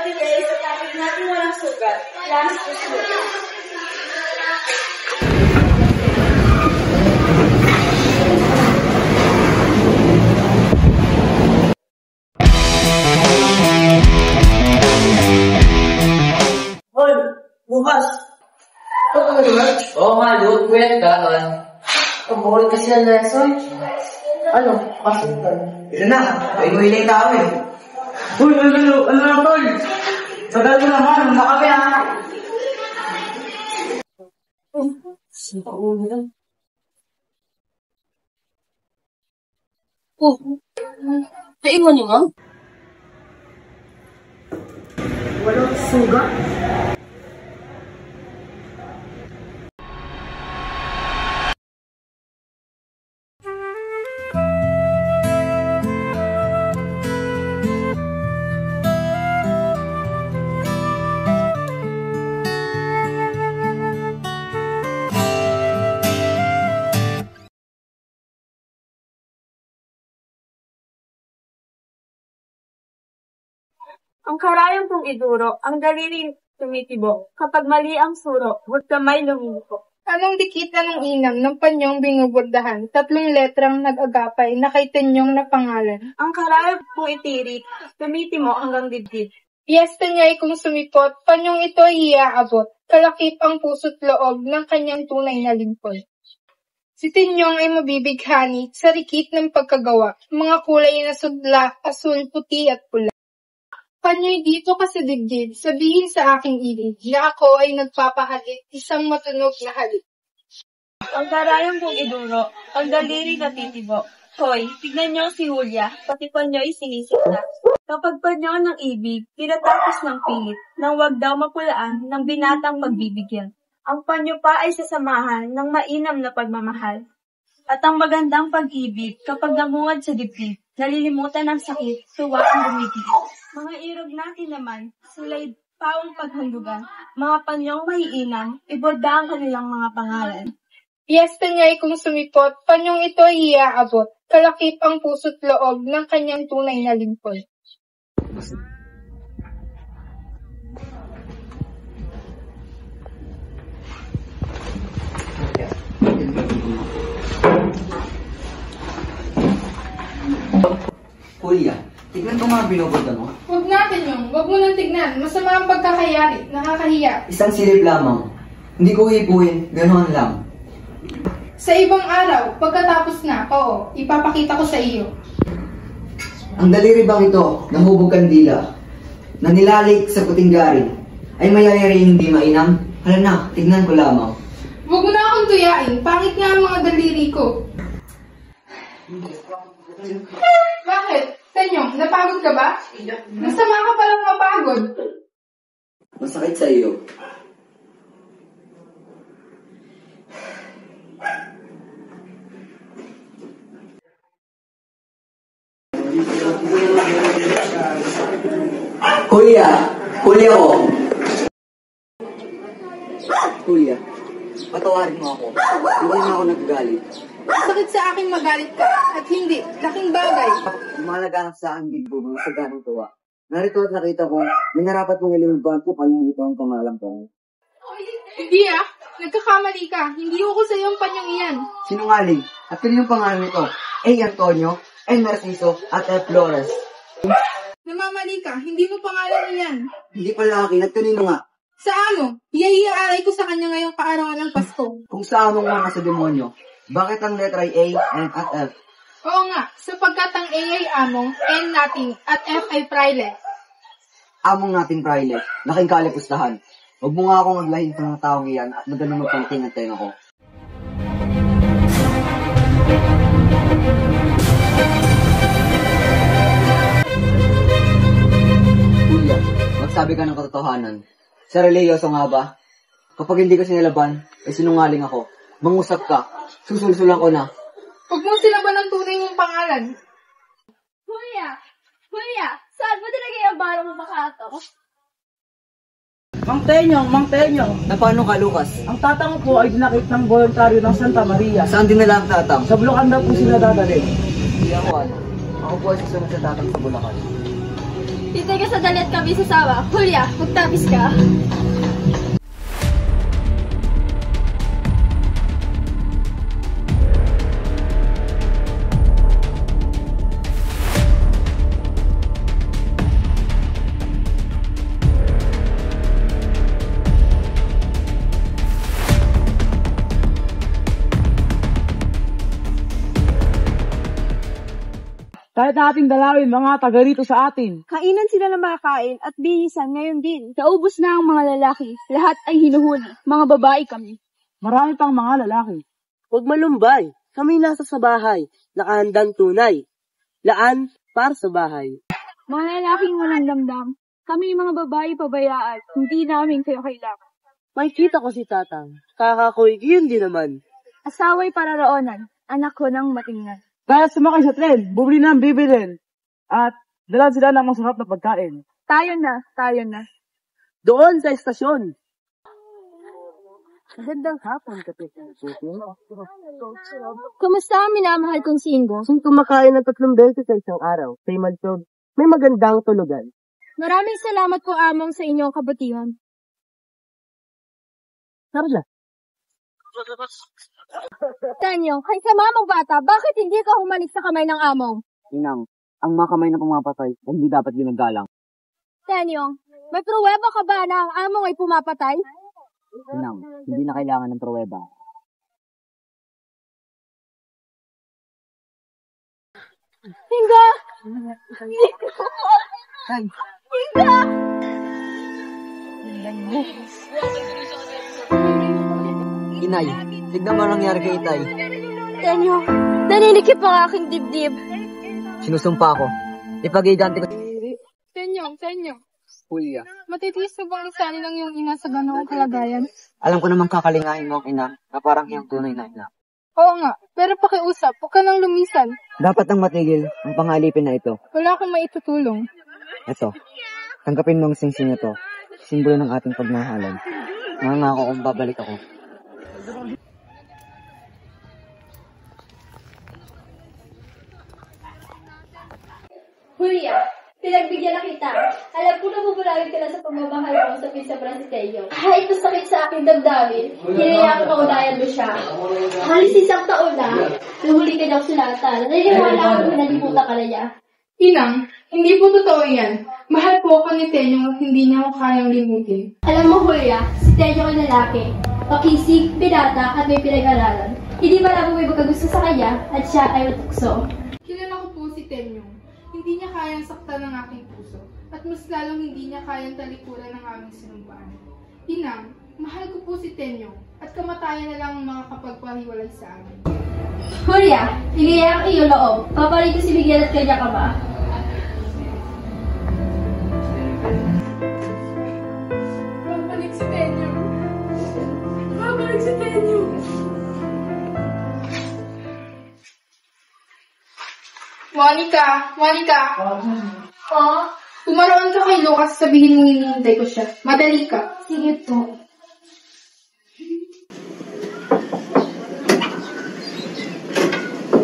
magbigay sa topic natin walang sugat. Last resort. Hoy, bukas! Ito ka naman? Oo nga, Lord. Kuya, nagkakaroon. Ang bukol kasi ang lesson. Ano? Pasok ka. Ito na, ay guhiling tao eh. Uy, ano na, tol? Sagal mo naman, nakabi ha. Naiwan niyo nga? Walang suga? Ang karayang pong iduro, ang daliri tumitibo. Kapag mali ang suro, huwag kamay lumiko. Anong dikita ng inam ng panyong binubordahan? 3 letrang nag-agapay na kay Tenyong na pangalan. Ang karayang pong itirik, tumitimo hanggang dibdib. Piyesta niya'y kung sumikot, panyong ito ay iaabot. Kalakip ang puso't loob ng kanyang tunay na lingkod. Si Tenyong ay mabibighani sa rikit ng pagkagawa. Mga kulay na sudla, asul, puti at pula. Panyo'y dito ka sa digdig, sabihin sa aking ibig, na ako ay nagpapahalik, isang matunog na halik. Ang karayang pong iduro, ang daliri natitibo. Hoy, tignan niyo si Julia, pati panyo'y sinisikla. Kapag panyo ng ibig, tinatapos ng pilit, nang wag daw mapulaan ng binatang pagbibigyan. Ang panyo pa ay sasamahan ng mainam na pagmamahal. At ang magandang pag-ibig, kapag namungad sa dibdib, nalilimutan ng sakit, tuwa ang bumigil. Mga irog natin naman, sila'y pawang paghandugan. Mga panyong maiinam, iborda ang kanilang mga pangalan. Piyesta niya'y kung sumikot, panyong ito ay iaabot. Kalakip ang puso't loob ng kanyang tunay na lingkod. Julia, tignan ko mga binubod mo. Huwag natin yung, huwag mo nang tignan. Masama ang pagkakayari, nakakahiya. Isang silip lamang. Hindi ko ipuin, ganoon lang. Sa ibang araw, pagkatapos na, oo, ipapakita ko sa iyo. Ang daliri bang ito, nahubog kandila, na nilalik sa puting gari, ay mayayari hindi mainam? Hala na, tignan ko lamang. Huwag mo na akong tuyain, pangit nga ang mga daliri ko. Bakit? Tenyong, napagod ka ba? Masama ka palang mapagod. Masakit sa iyo. Julia! Julia ko! Julia, patawarin mo ako. Hindi na ako nagagalit. Sakit sa akin magalit ka, at hindi, laking bagay. Malaganap sa aking bigbo, mga saganang tuwa. Narito at nakita ko, minarapat mong ilimuban ko kanyang ito ang pangalan ko. Hindi nagkakamali ka, hindi ko sa iyong panyong iyan. Sinungaling, at kanyang pangalan nito, A. Antonio, N. Narciso, at F. Flores. Namamali ka, hindi mo pangalan iyan. Hindi pala akin, at kanino nga? Sa amo, iaiaalay ko sa kanya ngayong kaarawan ng Pasko. Kung sa among mga sa demonyo, bakit ang letra ay A, N, at F? Oo nga, sapagkat ang A ay amo, N natin, at F ay fraile. Among nating praile, laking kalipustahan. Huwag mo nga akong maglahin sa mga taong iyan at magaling magpangting ang tenga ko. Julia, magsabi ka ng katotohanan. Seryoso nga ba? Kapag hindi ko sinilaban, ay sinungaling ako. Mangusap ka, susulsulan ko na. Huwag mo silaban ang tunay mong pangalan. Julia, saan mo talaga yung barang makato? Mang Tenyong. Na paano ka, Lucas? Ang tatang po ay dinakit ng voluntaryo ng Santa Maria. Saan dinala ang tatang? Sa Bulacan daw po sila dadalhin. Hindi ako alam. Ako po ay susunod sa tatang sa Bulacan. Hintay ka sa dali at kami sasawa. Julia, magtapis ka. Kahit natin dalawin mga taga rito sa atin. Kainan sila ng makakain at bihisan ngayon din. Naubos na ang mga lalaki. Lahat ay hinuhuli. Mga babae kami. Marami pang mga lalaki. Huwag malumbay. Kami nasa sa bahay. Nakahandang tunay. Laan para sa bahay. Mga lalaking walang damdam. Kami mga babae pabayaan. Hindi namin kayo kailangan. Makikita ko si Tatang. Kakakoy, yun din naman. Asaway pararoonan. Anak ko ng matingnan. Kaya sumakay sa tren, bumili ng bibilin. At dala sila ng masarap na pagkain. Tayo na. Tayo na. Doon sa estasyon. Magandang hapon, kapit. Kumusta ang minamahal kong Singo? Kung kumakain ng 3 beses sa isang araw, sa Imalsog, may magandang tulugan. Maraming salamat po among sa inyong kabutihan. Sarla. Tanyo, kay sa mamang bata, bakit hindi ka humalik sa kamay ng among? Inang, ang mga kamay na pumapatay ay hindi dapat ginagalang. Tanyo, may pruweba ka ba na ang among ay pumapatay? Inang, hindi na kailangan ng pruweba. Hinga! Hinga! Inay, tignan mo ang nangyari kay Itay. Tanyo, naninikip ang aking dibdib. Sinusumpa ko. Ipag-iganti ko. Tenyo, Julia. matitiis mo bang lisanin ng iyong ina sa ganoong kalagayan? Alam ko namang kakalingahin mo ang ina na parang iyong tunay na ina. Oo nga, pero pakiusap, huwag ka nang lumisan. Dapat nang matigil ang pangalipin na ito. Wala akong maitutulong. Ito, tanggapin mo ang singsing na to. Simbolo ng ating pagmahalan. Nangangako kung babalik ako. Julia, pinagbigyan na kita. Alam ko na bubulawin ka na sa pagmamahal mo sa Pisa Brasileño. Kahit masakit sa aking damdamin, hinayaan ko kaunayan mo siya. Halos isang taon na, nahuli ka niyang sulatan. Naniniwala ko na nalimutan ka na niya. Inang, hindi po totoo yan. Mahal po ako ni Tenyo, hindi niya ako kayang limutin. Alam mo, Julia, si Tenyo ay lalaki. Pakisig, binata, at may pinag-aralan. Hindi malabo may magkagusto sa kanya, at siya ay matukso. Kilala ko po si Tenyo. Hindi niya kayang saktan ng aking puso. At mas lalong hindi niya kayang talikuran ng aming sinumpaan. Inang, mahal ko po si Tenyo. At kamatayan na lang ang makakapagpahiwalay sa amin. Julia, higaya ang iyong loob. Papalit ko si Miguel at kanya ka ba? Babalik si Tenyo. Babalik si Tenyo. Monica! Oo. Pumaroon ka kay Lucas, sabihin mo hinihintay ko siya. Madali ka. Sige po.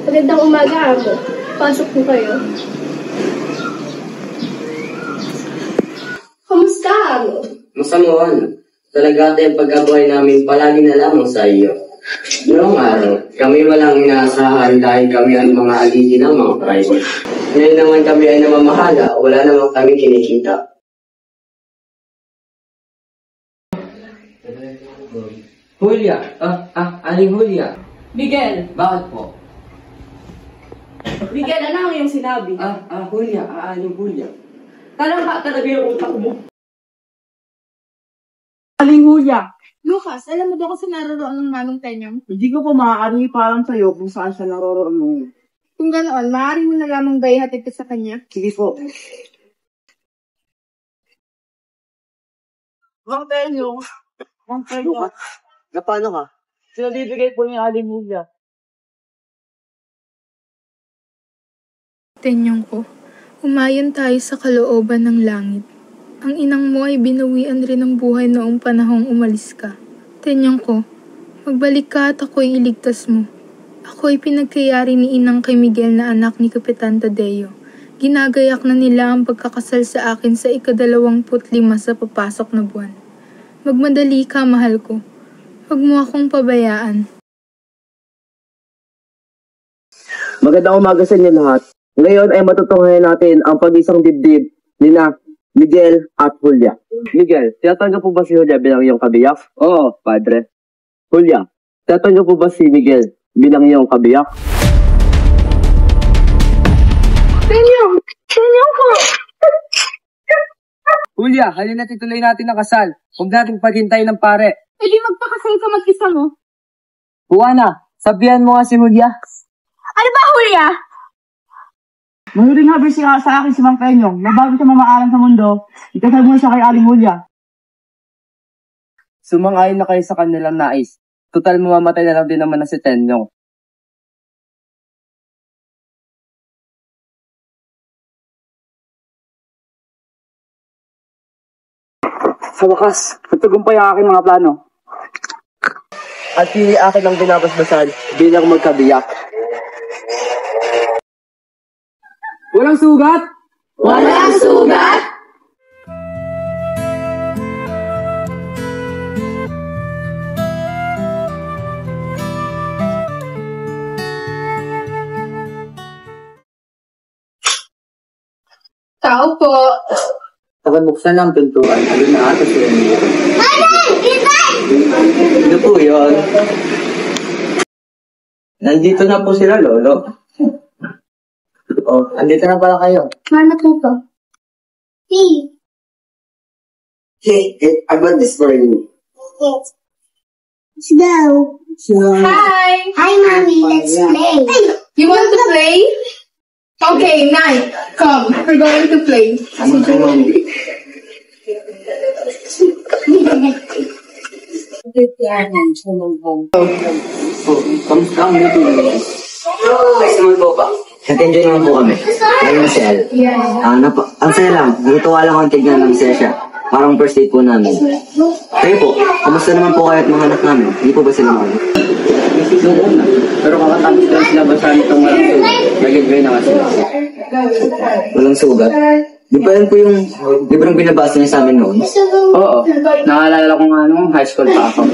Magandang umaga ako. Pasok po kayo. Kamusta ako? Masamuan. Talaga yung pagkabuhay namin palagi na lamang sa iyo. Noong araw, kami walang inaasahan dahil kami ang mga aliti ng mga private. Ngayon naman kami ay namamahala, wala naman kami kinikita. Julia, Aling Julia. Miguel! Bakit po? Miguel, ano ang iyong sinabi? Julia, Aling Julia. Talangka talaga yung utak mo. Aling Julia, Lucas, alam mo ba kung saan naroroon ng manong Tenyo? hindi ko pa maaari parang sa'yo kung saan siya naroroon mo. Kung ganoon, maaari mo na lamang ba ihatid ka sa kanya? Sige po. Mang Tenyo. Mang Tenyo. Na paano ka? Sinalibigay po ni Aling Julia. Tenyong ko, umayon tayo sa kalooban ng langit. Ang inang mo ay binawian rin ng buhay noong panahong umalis ka. Tenyong ko, magbalik ka at ako'y iligtas mo. Ako ay pinagkayari ni inang kay Miguel na anak ni Kapitan Tadeo. Ginagayak na nila ang pagkakasal sa akin sa 25 sa papasok na buwan. Magmadali ka, mahal ko. Huwag mo akong pabayaan. Magandang umaga sa inyo lahat. Ngayon ay matutunghayan natin ang pag-isang dibdib nina Miguel at Julia. Miguel, tinatanggap po ba si Julia bilang iyong kabiyak? Oo, padre. Julia, tinatanggap po ba si Miguel bilang iyong kabiyak? Senyo po! Julia, halina tituloy natin ang kasal. Huwag nating paghintay ng pare. E di magpakasal ka mag-isa mo. Juana, sabihan mo nga si Julia. Ano ba, Julia? Manuring habi siya sa akin si Mang Penyong na bago siya mamaalam sa mundo, ikasal mo siya kay Aling Julia. Sumang-ayon na kayo sa kanilang nais. Total mamamatay na lang din naman na si Tenyong. Sa wakas, nagtagumpay ang aking mga plano. At pili akin ang binabasbasan bilang magkabiyak. Walang sugat! Walang sugat! Tao po. Kapag buksan ang pintuan, alin na ata siya niyo. Ano po yun? Nandito na po sila, Lolo. Oh, andito na pala kayo. Ano po to? Hey, I bought this for you. Let's go. Hi! Hi, Mommy. Let's play. You want to play? Okay, Nine, come. We're going to play. Kamusta ang minuto niyo? Ayos naman po ba? Nag-enjoy naman po kami. Ayun si El. Ang saya lang. Natutuwa lang ang tignan ng saya siya. Parang first date po namin. Kayo po, kamusta naman po kayo at mga anak namin? Hindi po ba sila mga anak? Noon na. Pero kakatapos lang sila basahan itong walang sugat. Nag-enjoy na nga sila. Walang sugat? Di ba yan po yung librong binabasa niya sa amin noon? Oo. Nakaalala ko nga nung high school pa ako.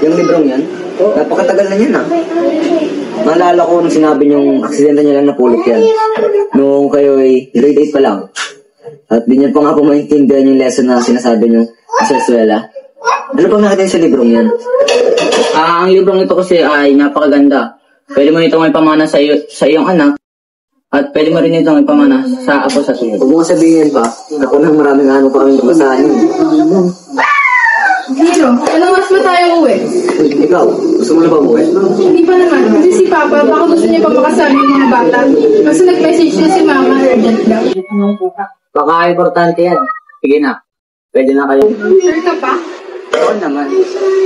Yung librong yan? Napakatagal na yan ah. Naalala ko nung sinabi niyong aksidente niya lang napulot yan. Noong kayo ay grade 8 pa lang. At di niya pa nga po maintindihan yung lesson na sinasabi niyo sa eskwela. Ano pang nakita niyo sa librong yan? Ang librong ito kasi ay napakaganda. Pwede mo itong ipamana sa iyong anak. At pwede mo rin itong ipamana sa apo sa sunod. Huwag mo sabihin pa, ako nang maraming ano pa kami basahin yun. Hiro, ano mas ba tayo uwi? Ikaw, gusto mo na ba uwi? Hindi pa naman. Kasi si Papa, baka gusto niya pa makasama yung mga bata. Kasi nag-message na si Mama, urgent daw. Baka importante yan. Sige na, pwede na kayo. Sure ka pa? Oo naman.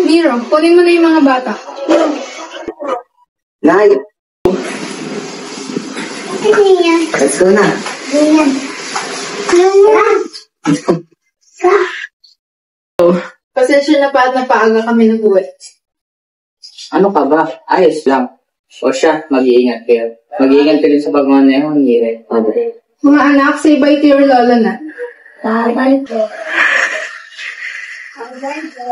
Miro, kunin mo na yung mga bata. Nay! Let's go na. Pasensya na pa at napaaga kami ng uwi. Ano ka ba? Ayos lang. O siya, mag-iingat kayo. Mag-iingat ka rin sa pagmamaneho, Mire. Mga anak, say bye to your lola na. Bye-bye po. Bye-bye po.